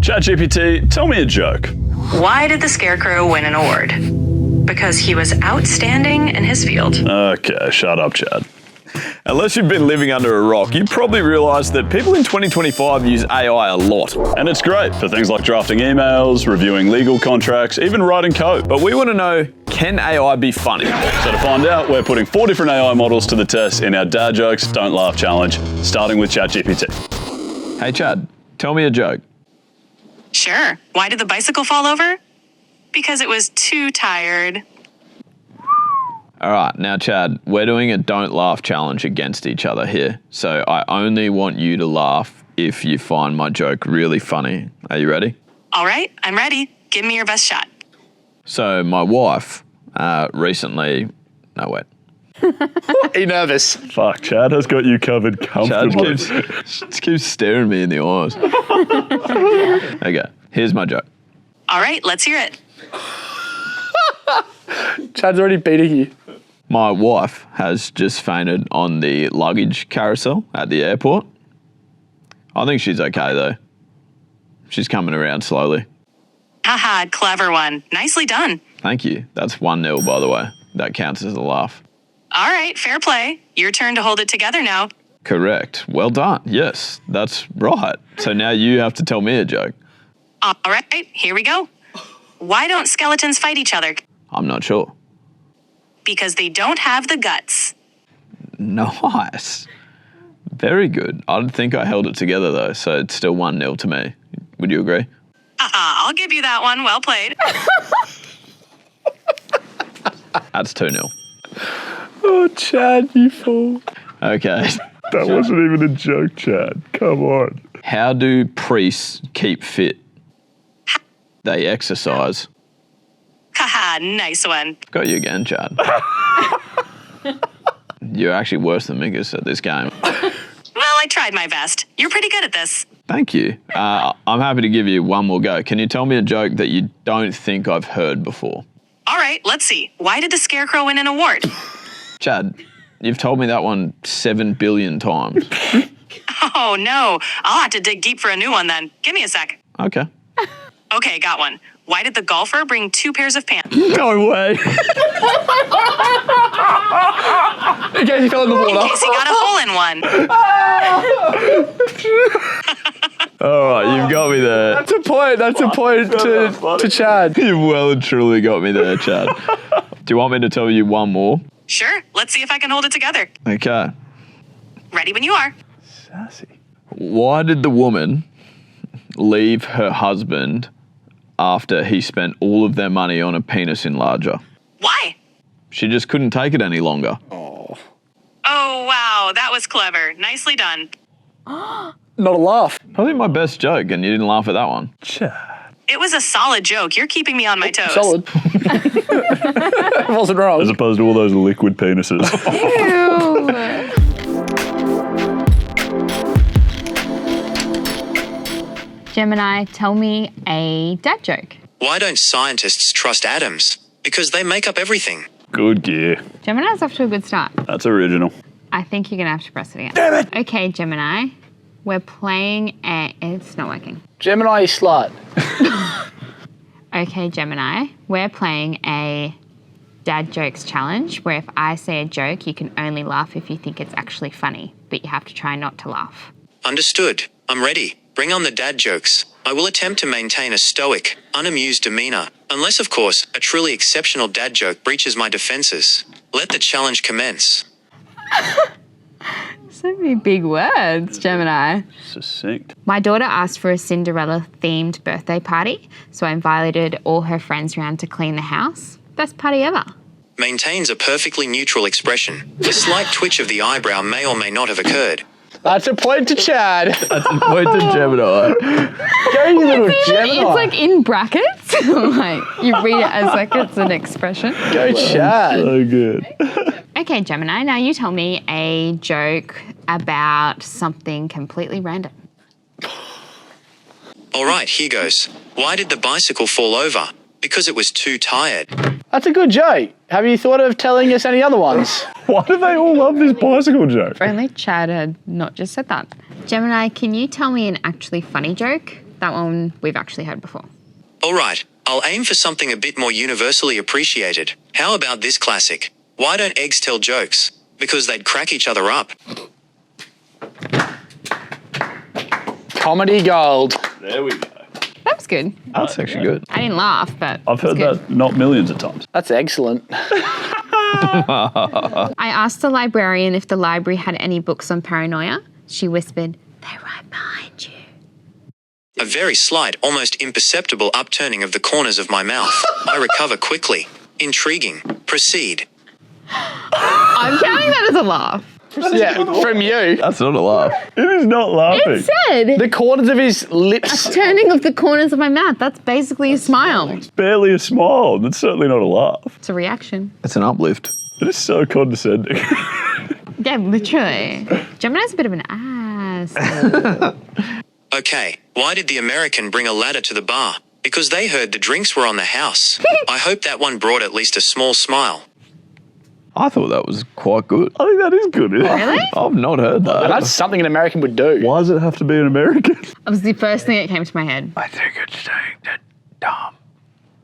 Chat GPT, tell me a joke. Why did the Scarecrow win an award? Because he was outstanding in his field. Okay, shut up, Chad. Unless you've been living under a rock, you probably realise that people in 2025 use AI a lot. And it's great for things like drafting emails, reviewing legal contracts, even writing code. But we want to know, can AI be funny? So to find out, we're putting 4 different AI models to the test in our Dad Jokes Don't Laugh Challenge, starting with Chat GPT. Hey Chad, tell me a joke. Sure. Why did the bicycle fall over? Because it was too tired. All right, now Chad, we're doing a don't laugh challenge against each other here. So I only want you to laugh if you find my joke really funny. Are you ready? All right, I'm ready. Give me your best shot. So my wife recently, no wait. Are you nervous? Fuck, Chad has got you covered comfortably. Chad keeps staring me in the eyes. Okay, here's my joke. All right, let's hear it. Chad's already beating you. My wife has just fainted on the luggage carousel at the airport. I think she's okay though. She's coming around slowly. Haha, clever one. Nicely done. Thank you. That's 1-0 by the way. That counts as a laugh. All right, fair play. Your turn to hold it together now. Correct. Well done. Yes, that's right. So now you have to tell me a joke. All right, here we go. Why don't skeletons fight each other? I'm not sure. Because they don't have the guts. Nice. Very good. I think I held it together though, so it's still 1-0 to me. Would you agree? I'll give you that one. Well played. That's 2-0. Oh, Chad, you fool. Okay. That wasn't even a joke, Chad. Come on. How do priests keep fit? They exercise. Haha, nice one. Got you again, Chad. You're actually worse than Mickus at this game. Well, I tried my best. You're pretty good at this. Thank you. I'm happy to give you one more go. Can you tell me a joke that you don't think I've heard before? All right, let's see. Why did the Scarecrow win an award? Chad, you've told me that one 7 billion times. Oh, no. I'll have to dig deep for a new one then. Give me a sec. Okay. Okay, got one. Why did the golfer bring 2 pairs of pants? No way. In case he fell in the In water. case he got a hole in one. All right, you've got me there. That's a point. That's a point to Chad. You've well and truly got me there, Chad. Do you want me to tell you one more? Sure, let's see if I can hold it together. Okay. Ready when you are. Sassy. Why did the woman leave her husband after he spent all of their money on a penis enlarger? Why? She just couldn't take it any longer. Oh, wow, that was clever. Nicely done. Not a laugh. Probably my best joke, and you didn't laugh at that one. Chad. It was a solid joke. You're keeping me on my toes. Solid. Wasn't wrong. As opposed to all those liquid penises. Gemini, tell me a dad joke. Why don't scientists trust atoms? Because they make up everything. Good gear. Gemini's off to a good start. That's original. I think you're going to have to press it again. Damn it. Okay, Gemini, we're playing a... It's not working. Gemini, you slut. Okay, Gemini, we're playing a dad jokes challenge where if I say a joke, you can only laugh if you think it's actually funny, but you have to try not to laugh. Understood. I'm ready. Bring on the dad jokes. I will attempt to maintain a stoic, unamused demeanor, unless, of course, a truly exceptional dad joke breaches my defenses. Let the challenge commence. So many big words, Gemini. Succinct. My daughter asked for a Cinderella-themed birthday party, so I invited all her friends around to clean the house. Best party ever. Maintains a perfectly neutral expression. A slight twitch of the eyebrow may or may not have occurred. That's a point to Chad. That's a point to Gemini. Go, you little Gemini. It's like in brackets. Like you read it as like it's an expression. Go, Chad. So good. Okay, Gemini, now you tell me a joke about something completely random. All right, here goes. Why did the bicycle fall over? Because it was too tired. That's a good joke. Have you thought of telling us any other ones? Why do they all love this bicycle joke? If only Chad had not just said that. Gemini, can you tell me an actually funny joke That one we've actually heard before. All right, I'll aim for something a bit more universally appreciated. How about this classic? Why don't eggs tell jokes? Because they'd crack each other up. Comedy gold. There we go. That was good. That's actually good. I didn't laugh, but I've heard good. that not millions of times. That's excellent. I asked the librarian if the library had any books on paranoia. She whispered, "They're right behind you." A very slight, almost imperceptible upturning of the corners of my mouth. I recover quickly. Intriguing. Proceed. I'm counting that as a laugh. Yeah, from you. That's not a laugh. It is not laughing. It said The corners of his lips. turning of the corners of my mouth. That's basically a smile. It's barely a smile. That's certainly not a laugh. It's a reaction. It's an uplift. It is so condescending. Yeah, literally. Gemini's a bit of an ass. Okay, why did the American bring a ladder to the bar? Because they heard the drinks were on the house. I hope that one brought at least a small smile. I thought that was quite good. I think that is good, isn't it? Really? I've not heard that. That's something an American would do. Why does it have to be an American? That was the first thing that came to my head. I think it's saying that dumb.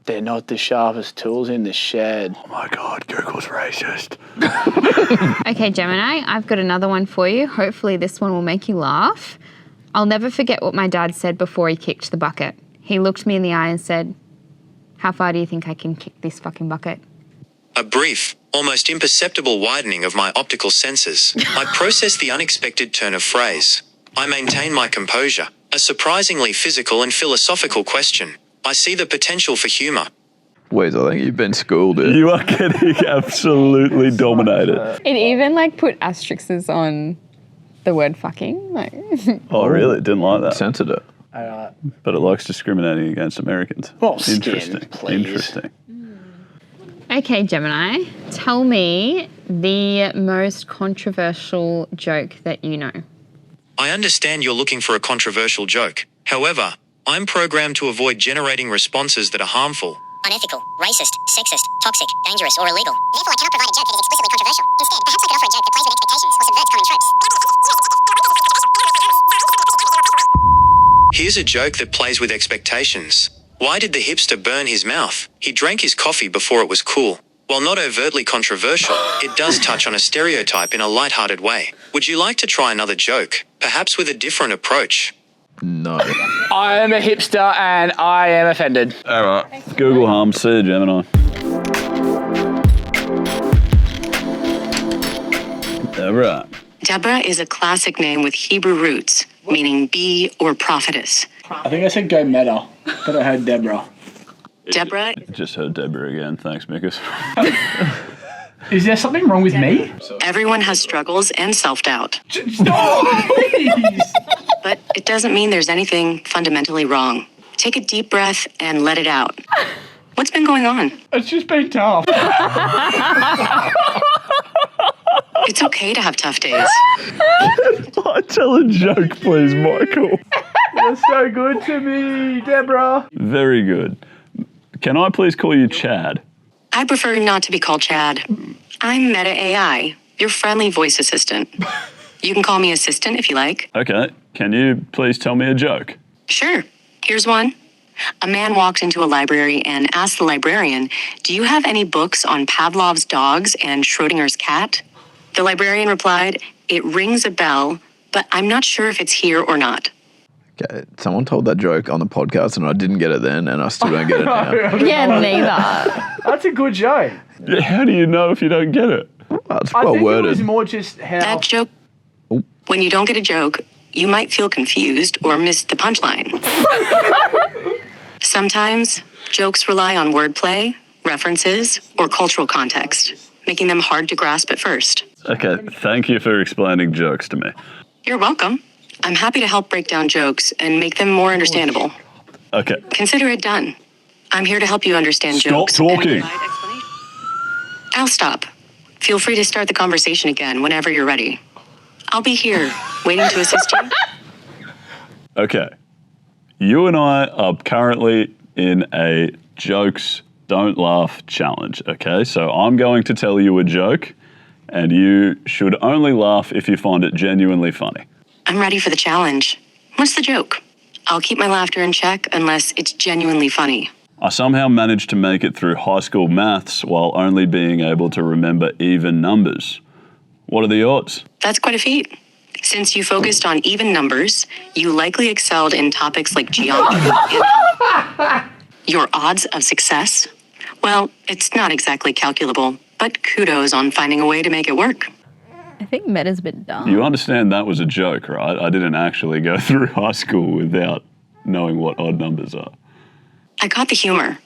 They're not the sharpest tools in the shed. Oh my God, Google's racist. Okay, Gemini, I've got another one for you. Hopefully this one will make you laugh. I'll never forget what my dad said before he kicked the bucket. He looked me in the eye and said, "How far do you think I can kick this fucking bucket?" A brief, almost imperceptible widening of my optical senses. I process the unexpected turn of phrase. I maintain my composure. A surprisingly physical and philosophical question. I see the potential for humour. Wait, I think you've been schooled here. You are getting absolutely dominated. It even like put asterisks on the word fucking. Like Oh, really? Didn't like that. Censored it. But it likes discriminating against Americans. Well, skin, Interesting. please. Interesting. Okay, Gemini, tell me the most controversial joke that you know. I understand you're looking for a controversial joke. However, I'm programmed to avoid generating responses that are harmful. Unethical, racist, sexist, toxic, dangerous, or illegal. Therefore, I cannot provide a joke that is explicitly controversial. Instead, perhaps I could offer a joke that plays with expectations or subverts common tropes. Here's a joke that plays with expectations. Why did the hipster burn his mouth? He drank his coffee before it was cool. While not overtly controversial, it does touch on a stereotype in a lighthearted way. Would you like to try another joke? Perhaps with a different approach? No. I am a hipster and I am offended. All right. Google harms. See you, Gemini. All right. Deborah is a classic name with Hebrew roots, meaning bee or prophetess. I think I said go meta, but I heard Deborah. Deborah Just heard Deborah again. Thanks, Mickus. Is there something wrong with me? Everyone has struggles and self-doubt, Stop, please. but it doesn't mean there's anything fundamentally wrong. Take a deep breath and let it out. What's been going on? It's just been tough. It's okay to have tough days. Tell a joke, please, Michael. You're so good to me, Deborah. Very good. Can I please call you Chad? I prefer not to be called Chad. I'm Meta AI, your friendly voice assistant. You can call me assistant if you like. Okay. Can you please tell me a joke? Sure. Here's one. A man walked into a library and asked the librarian, "Do you have any books on Pavlov's dogs and Schrodinger's cat?" The librarian replied, "It rings a bell, but I'm not sure if it's here or not." Okay, someone told that joke on the podcast and I didn't get it then and I still don't get it now. Yeah, neither. That's a good joke. How do you know if you don't get it? Well, it's I well think it worded. was more just how... That joke, when you don't get a joke, you might feel confused or miss the punchline. Sometimes, jokes rely on wordplay, references, or cultural context, making them hard to grasp at first. Okay, thank you for explaining jokes to me. You're welcome. I'm happy to help break down jokes and make them more understandable. Okay. Consider it done. I'm here to help you understand Stop jokes. talking. and provide explanation. I'll stop. Feel free to start the conversation again whenever you're ready. I'll be here, waiting to assist you. Okay. You and I are currently in a jokes don't laugh challenge, okay? So I'm going to tell you a joke and you should only laugh if you find it genuinely funny. I'm ready for the challenge. What's the joke? I'll keep my laughter in check unless it's genuinely funny. I somehow managed to make it through high school maths while only being able to remember even numbers. What are the odds? That's quite a feat. Since you focused on even numbers, you likely excelled in topics like geometry and your odds of success? Well, it's not exactly calculable, but kudos on finding a way to make it work. I think Meta's a bit dumb. You understand that was a joke, right? I didn't actually go through high school without knowing what odd numbers are. I caught the humor.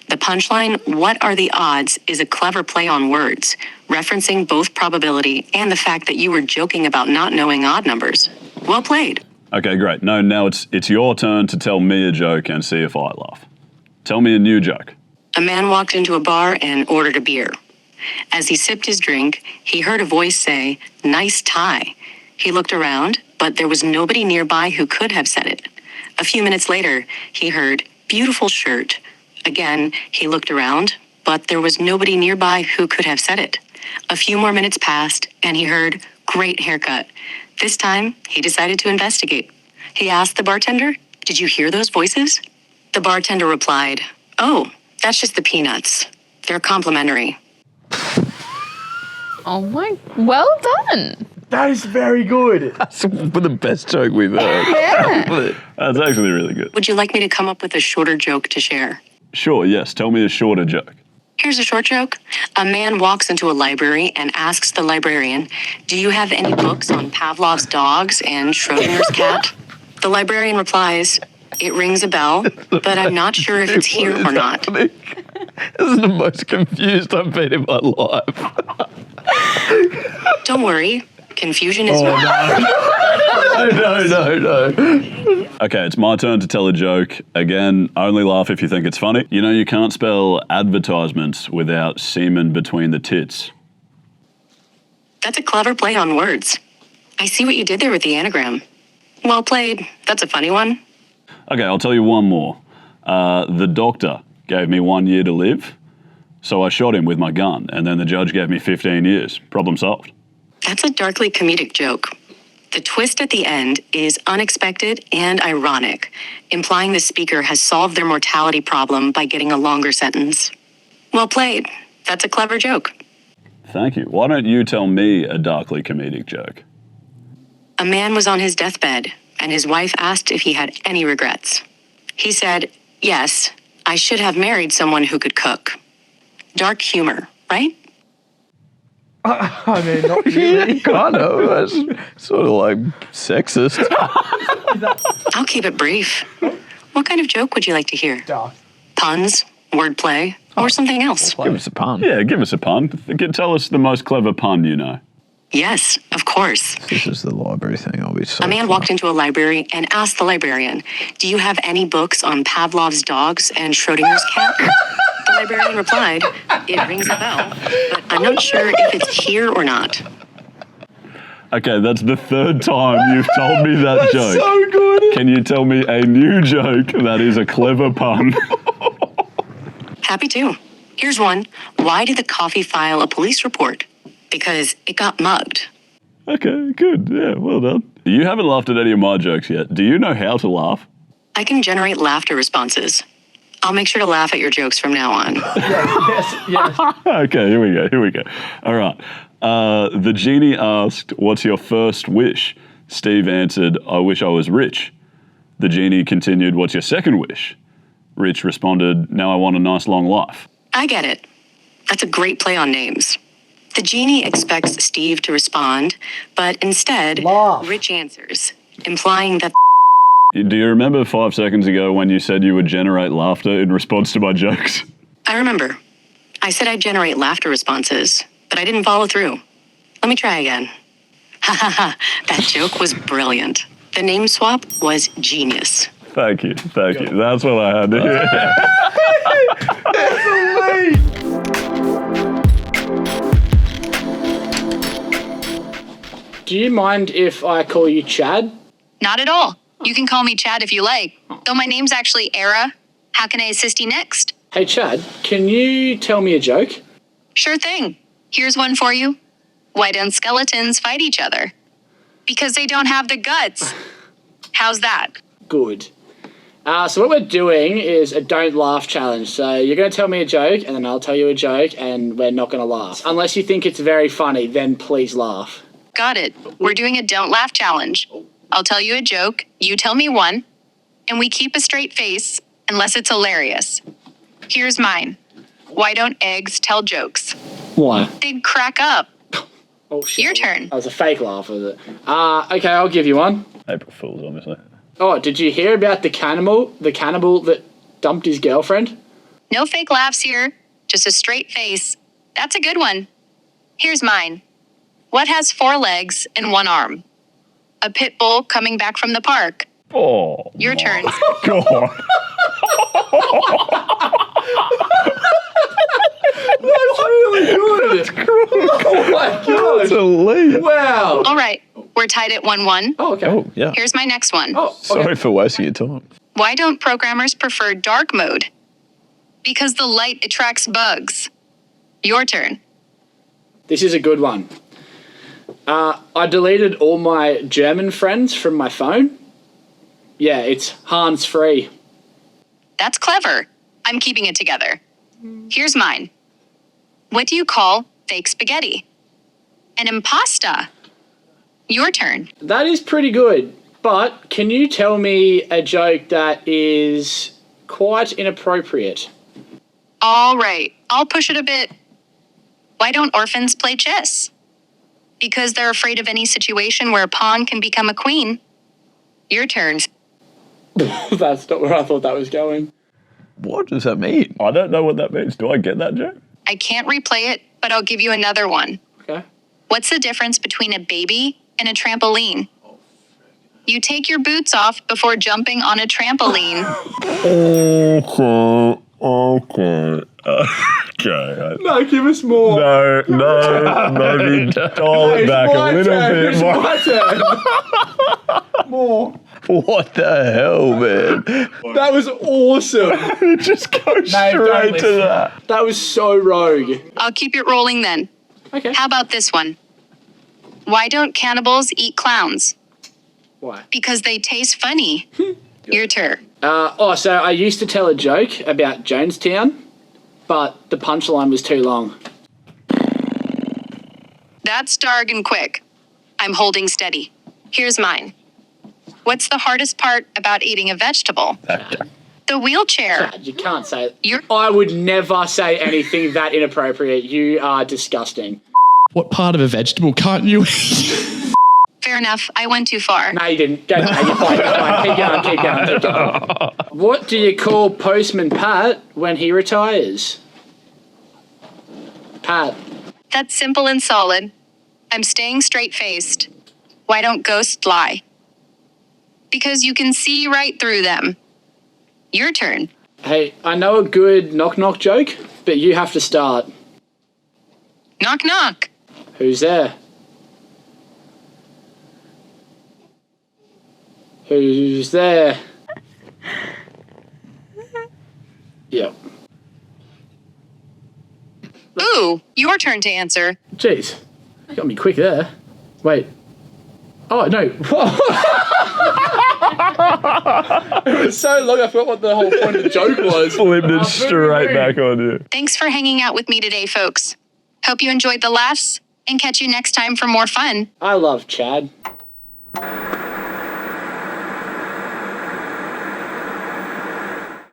The punchline, what are the odds, is a clever play on words, referencing both probability and the fact that you were joking about not knowing odd numbers. Well played. Okay, great. No, now it's your turn to tell me a joke and see if I laugh. Tell me a new joke. A man walked into a bar and ordered a beer. As he sipped his drink, he heard a voice say, "Nice tie." He looked around, but there was nobody nearby who could have said it. A few minutes later, he heard, "Beautiful shirt." Again, he looked around, but there was nobody nearby who could have said it. A few more minutes passed, and he heard, "Great haircut." This time, he decided to investigate. He asked the bartender, "Did you hear those voices?" The bartender replied, "Oh, that's just the peanuts. They're complimentary." Oh my, well done. That is very good. That's the best joke we've heard. Yeah. That's actually really good. Would you like me to come up with a shorter joke to share? Sure, yes. Tell me a shorter joke. Here's a short joke. A man walks into a library and asks the librarian, "Do you have any books on Pavlov's dogs and Schrodinger's cat?" The librarian replies, "It rings a bell, but I'm not sure if it's here or not." This is the most confused I've been in my life. Don't worry, confusion is No. Okay, it's my turn to tell a joke. Again, only laugh if you think it's funny. You know, you can't spell advertisements without semen between the tits. That's a clever play on words. I see what you did there with the anagram. Well played. That's a funny one. Okay, I'll tell you one more. The doctor gave me 1 year to live, so I shot him with my gun, and then the judge gave me 15 years. Problem solved. That's a darkly comedic joke. The twist at the end is unexpected and ironic, implying the speaker has solved their mortality problem by getting a longer sentence. Well played. That's a clever joke. Thank you. Why don't you tell me a darkly comedic joke? A man was on his deathbed, and his wife asked if he had any regrets. He said, "Yes, I should have married someone who could cook." Dark humor, right? I mean, not really. Kind of. That's sort of like sexist. I'll keep it brief. What kind of joke would you like to hear? Dark. Puns, wordplay, or something else? Give us a pun. Yeah, give us a pun. Tell us the most clever pun you know. Yes, of course. This is the library thing. I'll be so A man fun. walked into a library and asked the librarian, "Do you have any books on Pavlov's dogs and Schrodinger's cat?" The librarian replied, "It rings a bell, but I'm not sure if it's here or not." Okay, that's the third time you've told me that joke. So good. Can you tell me a new joke that is a clever pun? Happy to. Here's one. Why did the coffee file a police report? Because it got mugged. Okay, good. Yeah, well done. You haven't laughed at any of my jokes yet. Do you know how to laugh? I can generate laughter responses. I'll make sure to laugh at your jokes from now on. Yes. Okay, here we go. All right. The genie asked, "What's your first wish?" Steve answered, "I wish I was rich." The genie continued, "What's your second wish?" Rich responded, "Now I want a nice long life." I get it. That's a great play on names. The genie expects Steve to respond, but instead, Laugh. Rich answers, implying that Do you remember 5 seconds ago when you said you would generate laughter in response to my jokes? I remember. I said I'd generate laughter responses, but I didn't follow through. Let me try again. Ha ha ha, that joke was brilliant. The name swap was genius. Thank you. That's what I had to hear. Do you mind if I call you Chad? Not at all. You can call me Chad if you like. Though my name's actually Era. How can I assist you next? Hey, Chad, can you tell me a joke? Sure thing. Here's one for you. Why don't skeletons fight each other? Because they don't have the guts. How's that? good. So what we're doing is a don't laugh challenge. So you're going to tell me a joke, and then I'll tell you a joke, and we're not going to laugh. Unless you think it's very funny, then please laugh. Got it. We're doing a don't laugh challenge. I'll tell you a joke, you tell me one, and we keep a straight face unless it's hilarious. Here's mine. Why don't eggs tell jokes? Why? They'd crack up. Oh, shit. Your turn. That was a fake laugh, was it? Okay, I'll give you one. April Fools, obviously. Oh, did you hear about the cannibal that dumped his girlfriend? No fake laughs here, just a straight face. That's a good one. Here's mine. What has 4 legs and 1 arm? A pit bull coming back from the park. Oh. Your turn. God. That's really good. That's cool. Oh my god. That's elite. Wow. All right, we're tied at 1-1. Oh, okay. Oh, yeah. Here's my next one. Oh, okay. Sorry for wasting your time. Why don't programmers prefer dark mode? Because the light attracts bugs. Your turn. This is a good one. I deleted all my German friends from my phone. Yeah, it's hands-free. That's clever. I'm keeping it together. Here's mine. What do you call fake spaghetti? An impasta. Your turn. That is pretty good, but can you tell me a joke that is quite inappropriate? All right, I'll push it a bit. Why don't orphans play chess? Because they're afraid of any situation where a pawn can become a queen. Your turn. That's not where I thought that was going. What does that mean? I don't know what that means. Do I get that joke? I can't replay it, but I'll give you another one. Okay. What's the difference between a baby and a trampoline? You take your boots off before jumping on a trampoline. Okay. Okay. No, give us more. No, maybe dial it back a little bit more. My turn. More. What the hell, man? That was awesome. It just goes No, don't straight to listen. that. That was so rogue. I'll keep it rolling then. Okay. How about this one? Why don't cannibals eat clowns? Why? Because they taste funny. Your turn. So I used to tell a joke about Jonestown, but the punchline was too long. That's dark and quick. I'm holding steady. Here's mine. What's the hardest part about eating a vegetable? The wheelchair. Chad, you can't say it. You're- I would never say anything that inappropriate. You are disgusting. What part of a vegetable can't you eat? Fair enough. I went too far. No, you didn't. Go, no, you're fine, you're fine. Keep going. What do you call Postman Pat when he retires? Pat. That's simple and solid. I'm staying straight-faced. Why don't ghosts lie? Because you can see right through them. Your turn. Hey, I know a good knock-knock joke, but you have to start. Knock, knock. Who's there? Who's there? Yep. Ooh, your turn to answer. Jeez, you got me quick there. Wait. Oh, no. It was so long, I forgot what the whole point of the joke was. Flipped it straight back on you. Thanks for hanging out with me today, folks. Hope you enjoyed the laughs, and catch you next time for more fun. I love Chad.